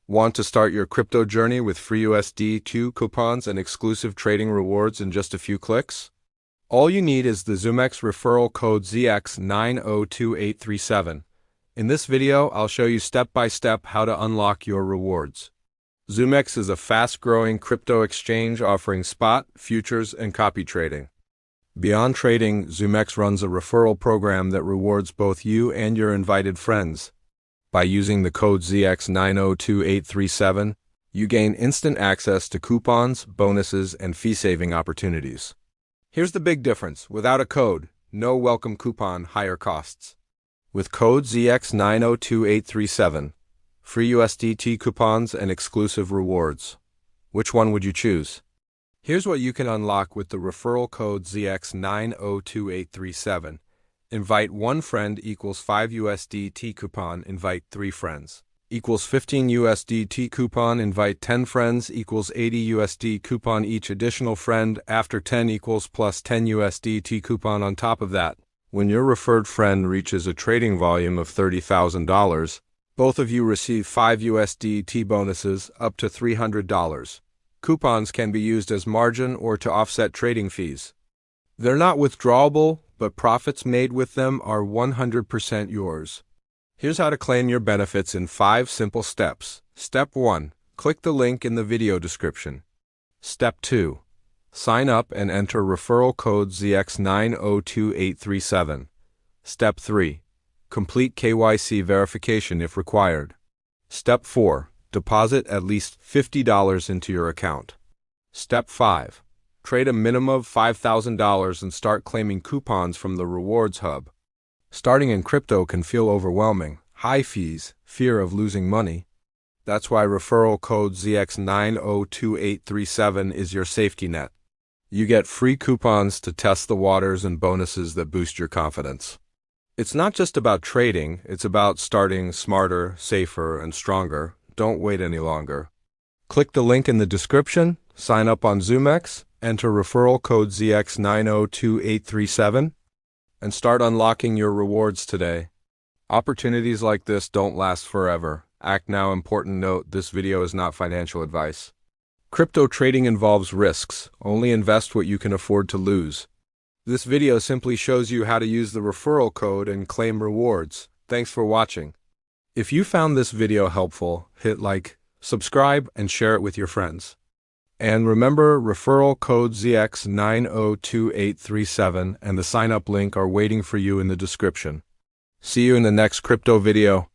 Want to start your crypto journey with free USD2 coupons and exclusive trading rewards in just a few clicks? All you need is the Zoomex Referral Code ZX902837. In this video, I'll show you step-by-step how to unlock your rewards. Zoomex is a fast-growing crypto exchange offering spot, futures, and copy trading. Beyond trading, Zoomex runs a referral program that rewards both you and your invited friends. By using the code ZX902837, you gain instant access to coupons, bonuses, and fee-saving opportunities. Here's the big difference. Without a code, no welcome coupon, higher costs. With code ZX902837, free USDT coupons and exclusive rewards. Which one would you choose? Here's what you can unlock with the referral code ZX902837. Invite one friend equals 5 USDT coupon, invite 3 friends. Equals 15 USDT coupon, invite 10 friends, equals 80 USD coupon each additional friend, after 10 equals plus 10 USDT coupon on top of that. When your referred friend reaches a trading volume of $30,000, both of you receive 5 USDT bonuses up to $300. Coupons can be used as margin or to offset trading fees. They're not withdrawable, but profits made with them are 100% yours. Here's how to claim your benefits in 5 simple steps. Step 1. Click the link in the video description. Step 2. Sign up and enter referral code ZX902837. Step 3. Complete KYC verification if required. Step 4. Deposit at least $50 into your account. Step 5. Trade a minimum of $5,000 and start claiming coupons from the Rewards Hub. Starting in crypto can feel overwhelming. High fees, fear of losing money. That's why referral code ZX902837 is your safety net. You get free coupons to test the waters and bonuses that boost your confidence. It's not just about trading, it's about starting smarter, safer, and stronger. Don't wait any longer. Click the link in the description, sign up on Zoomex, enter referral code ZX902837, and start unlocking your rewards today. Opportunities like this don't last forever. Act now. Important note, this video is not financial advice. Crypto trading involves risks. Only invest what you can afford to lose. This video simply shows you how to use the referral code and claim rewards. Thanks for watching. If you found this video helpful, hit like, subscribe, and share it with your friends. And remember, referral code ZX902837 and the sign-up link are waiting for you in the description. See you in the next crypto video.